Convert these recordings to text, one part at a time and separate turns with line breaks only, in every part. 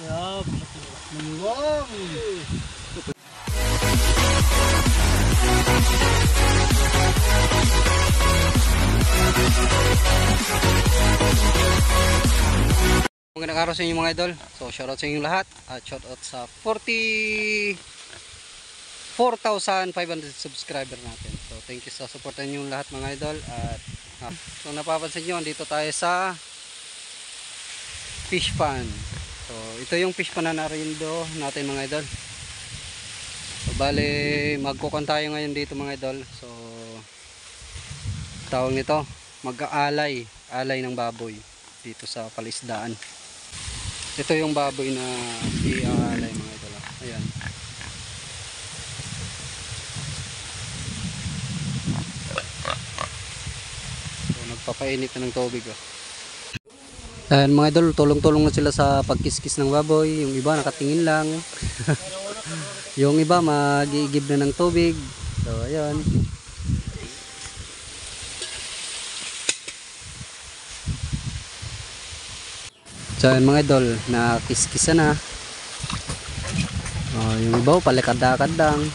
Yup. Maluwang.
Magandang araw sa inyo mga idol. So shoutout sa inyo lahat at shoutout sa 44,500 subscriber natin. So thank you sa supportan niyo lahat mga idol. At so napapansin niyo dito tayo sa fish pond. So ito yung fish pond na narindo natin mga idol. So bale magkukon tayo ngayon dito mga idol. So tawag nito mag-aalay ng baboy dito sa palisdaan. Ito yung baboy na iaalay mga idol. Ayan. So nagpapainit na ng tubig oh. Ayan mga idol, tulong-tulong na sila sa pagkiskis ng baboy. Yung iba nakatingin lang. Yung iba mag-iigib na ng tubig. So ayan. So yun mga idol, nakiskisa na. Yung iba palakad-lakad lang.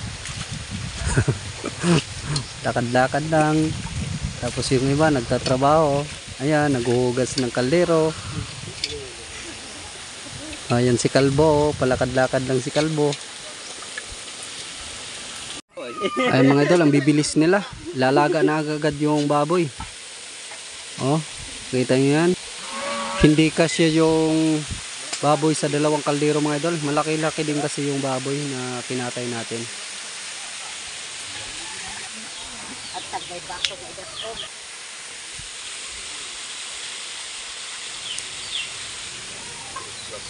Lakad-lakad lang. Tapos yung iba nagtatrabaho. Ayan, naghuhugas ng kaldero. Ayan si Kalbo, palakad-lakad lang si Kalbo. Ayan mga idol, ang bibilis nila. Lalaga na agad yung baboy. Oh, kita nyo yan. Hindi kasi yung baboy sa dalawang kaldero mga idol. Malaki-laki din kasi yung baboy na pinatay natin.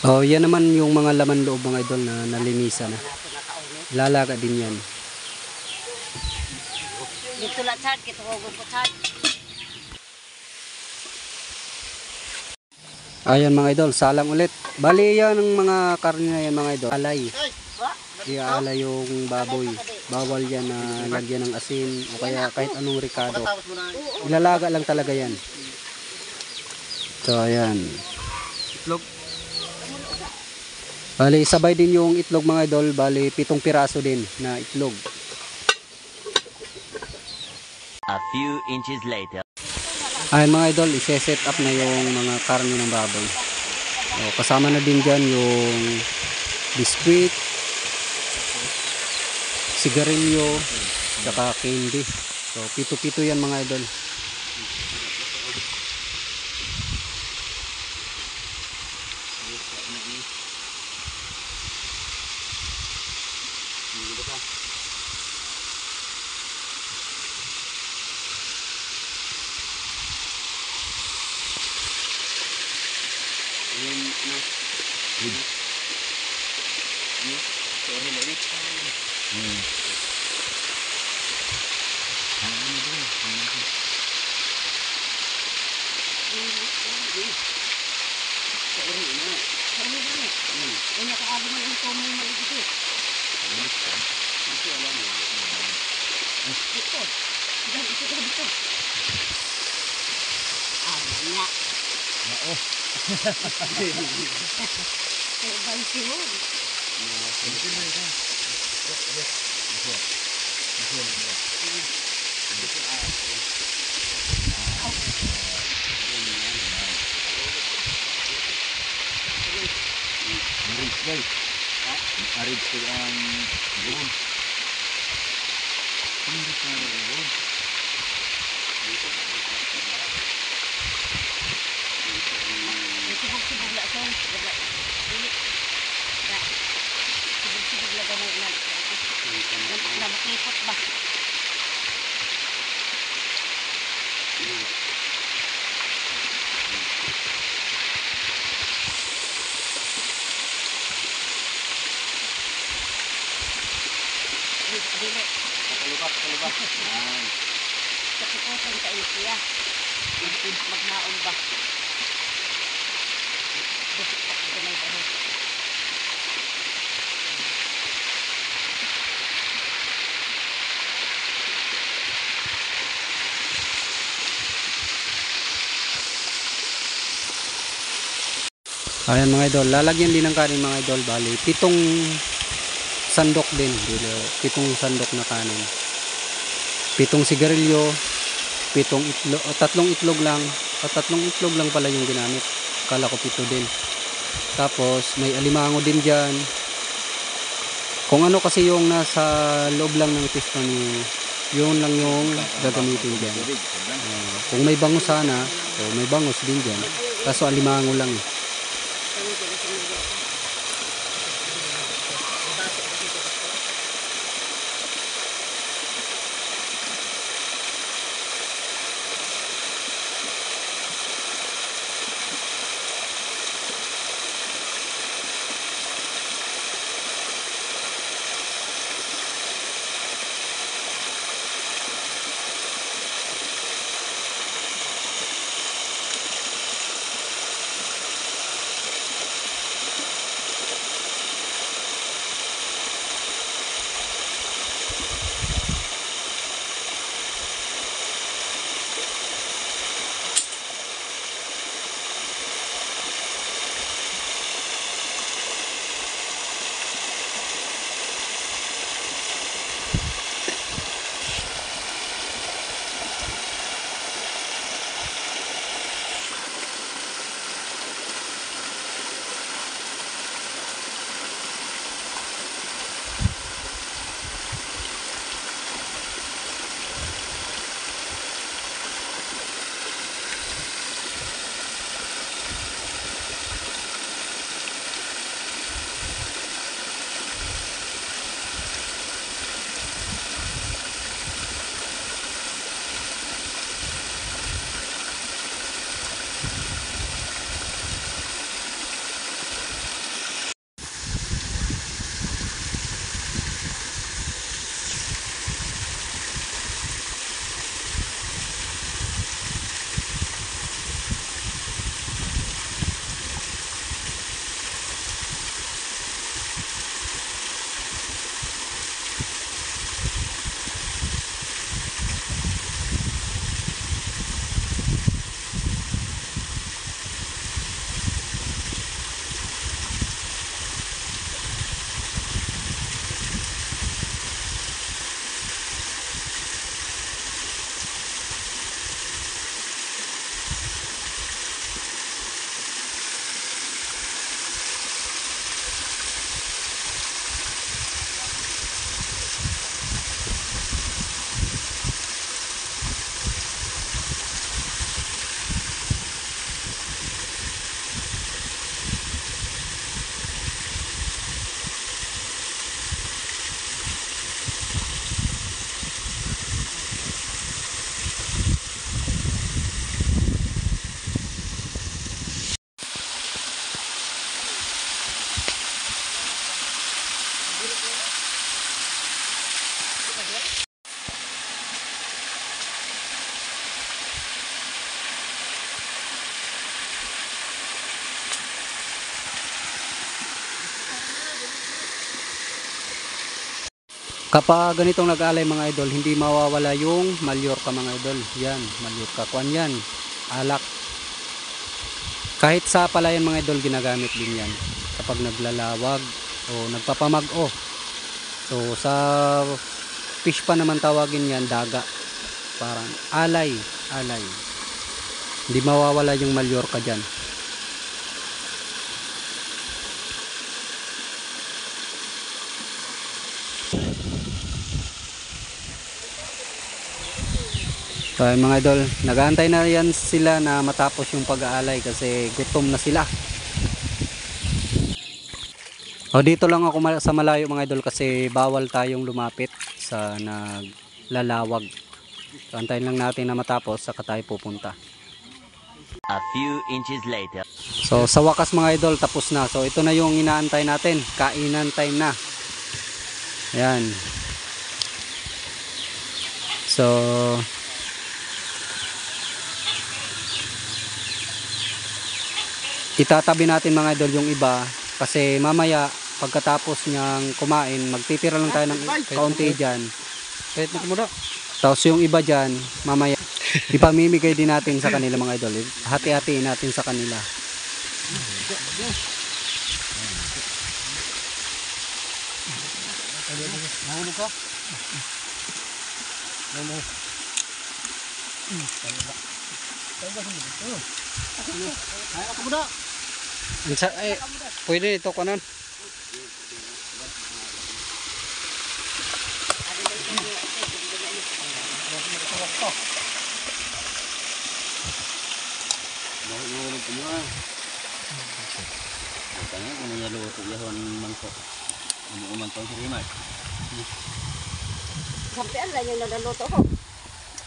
Oh, yan naman yung mga laman loob mga idol na nalinisan na. Lalaga din yan.
Dito lang chad, kito hugot po chad.
Ayan mga idol, salang ulit. Bali yan ang mga karne na yan mga idol. Alay. Iaalay yung baboy. Bawal yan na lagyan ng asin o kaya kahit anong ricado. Ilalaga lang talaga yan. So ayan. Itlog. Bali sabay din yung itlog mga idol. Bali 7 piraso din na itlog.
A few inches later.
Ayan mga idol, ise-set up na yung mga karne ng baboy. So, kasama na din dyan yung biscuit, sigarilyo, saka candy. So pito-pito yan mga idol.
Magnaon ba?
Ayan mga idol, lalagyan din ng kanin mga idol. Bali, 7 sandok din. 7 sandok na kanin. 7 sigarilyo, 7 itlog, 3 itlog lang. 3 itlog lang pala yung ginamit. Kala ko 7 din. Tapos may alimango din dyan. Kung ano kasi yung nasa loob lang ng piston nyo, yun lang yung gagamitin dyan. Kung may bangus sana, so may bangus din dyan. Kaso alimango lang eh. Kapag ganitong nag-aalay mga idol, hindi mawawala yung Mallorca mga idol. Yan, Mallorca. Kuan yan, alak. Kahit sa palayan mga idol, ginagamit din yan. Kapag naglalawag o nagpapamag-o. So sa fish pa naman tawagin yan, daga. Parang alay, alay. Hindi mawawala yung Mallorca dyan. So mga idol, nag-aantay na yan sila na matapos yung pag-aalay kasi gutom na sila. O dito lang ako sa malayo mga idol kasi bawal tayong lumapit sa naglalawag. So antayin lang natin na matapos saka tayo pupunta.
A few inches later.
So sa wakas mga idol, tapos na. So ito na yung inaantay natin, kainan time na. Ayan. So itatabi natin mga idol yung iba kasi mamaya pagkatapos niyang kumain magtitira lang tayo ng kaunti dyan. Tapos yung iba dyan mamaya ipamimigay din natin sa kanila mga idol. Hati-hatiin natin sa kanila.
Nahulog ka? Ay, ako muna.
Pwede ito kanan.
Nahulog ka muna. Katanya kung nayaluto yahon mangkok. Umantong sa rimay.
Sampai lang yung naluluto ko.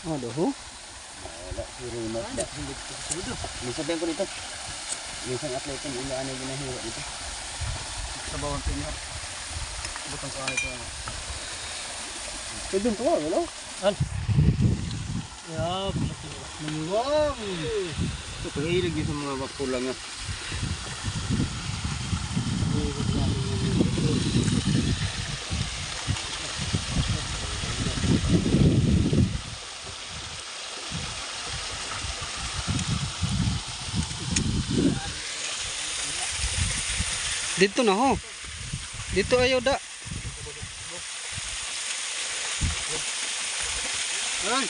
Oh, doho.
Wala, si rimay. Minsan din ko nito. Minsan atletin, ilaan na ginahiwa dito. Sa bawang tinyo. Butang ka ito. Pwede ito, wala? An? Yup. Manuwang. Ito, pahilig yun sa mga bakulang nga.
Dito na ho. Dito ayaw da.
Ay!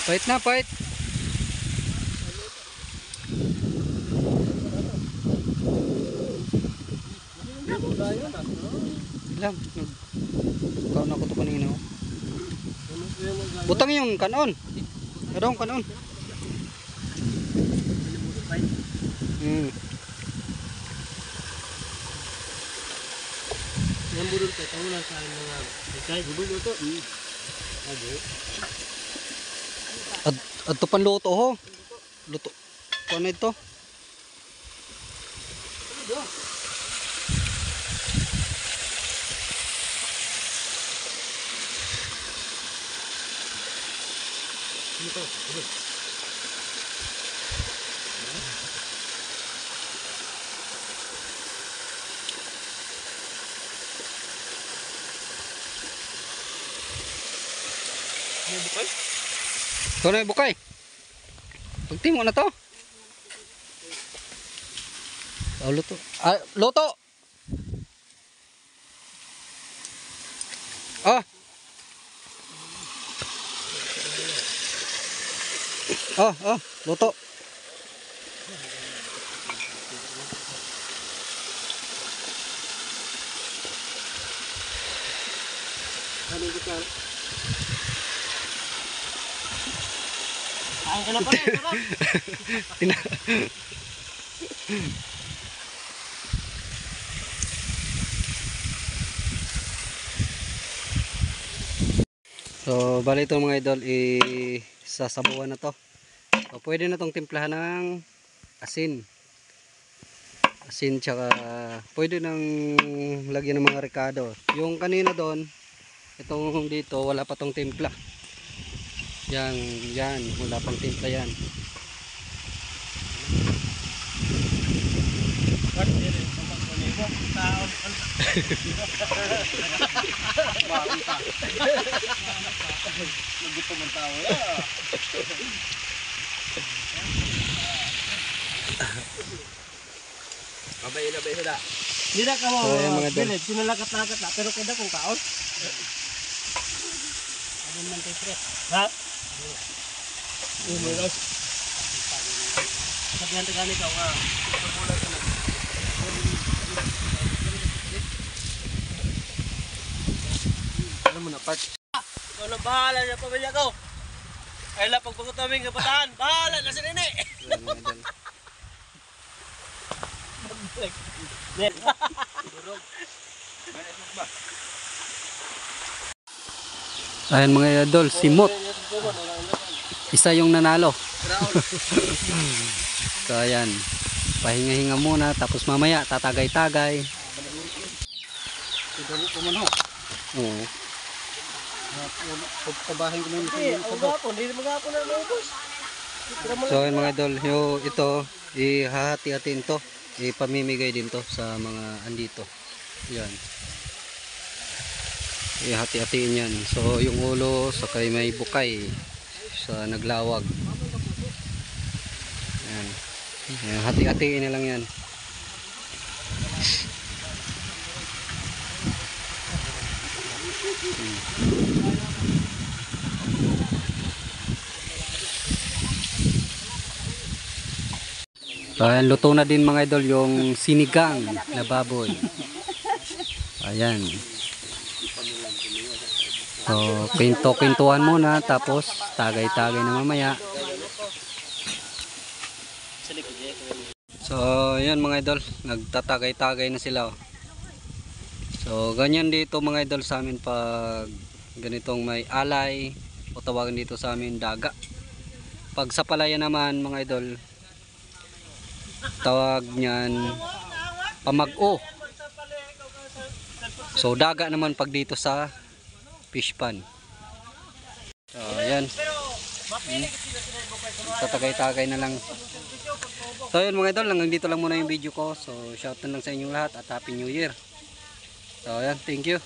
Pahit na, pahit. Ilang. Kaon ako to kanina. Oh. Butang yung kanon. Adong kanon.
Yang burul ka, tayo lang sa mga ikay. Burul ito.
At to panluto ho. Luto. Ano ito? Ito na yung bukay. Pagtimo na to. Oh, luto. Ah, luto. Ah. Luto.
Ay, ka na pala, sarap.
So, bali ito mga idol, sasabawan na to. So, pwede na tong timplahan ng asin. Asin tsaka pwede nang lagyan ng mga rekado. Yung kanina doon, itong dito, wala pa tong timpla. Yan, wala pang timpla yan.
Nagutom ang tao ya. Babay sada. Dira ka mo.
So, yan mga idol.
Bilit, sinalakat-lakat na pero kada kung kaon. Ano man tayo pre? Ha? Umulos. Sabihan tayo ganito nga. Pagbulat ka na. Ano mo na part? Ikaw na bahala na pamilya ko. Ay la pagpagod namin kabataan. Bahala na si Nene.
Yan mga idol. Ayan mga idol, simot. Isa yung nanalo. So ayan, pahinga-hinga muna tapos mamaya tatagay-tagay. Oo.
Pagtabahin ko naman sa gapon, hindi magapon na naubos.
So ayan mga idol, ito ihahati-hatiin to. Ipamimigay din to sa mga andito. Yan. Ihati-hatiin yan. So yung ulo sakay may bukay sa naglawag. Yan. Ayan, hati-hatiin na lang yan. So, ayan, luto na din mga idol yung sinigang na baboy. Ayan. So, pinto-pintuan muna, tapos tagay-tagay na mamaya. So, ayan mga idol, nagtatagay-tagay na sila. So, ganyan dito mga idol sa amin pag ganitong may alay, o tawagan dito sa amin daga. Pag sa palayan naman mga idol, tawag niyan pamag-o. So daga naman pag dito sa fish pan. So ayan, tatagay-tagay na lang. So yun mga idol, hanggang dito lang muna yung video ko. So shout out lang sa inyong lahat at Happy New Year. So ayan, thank you.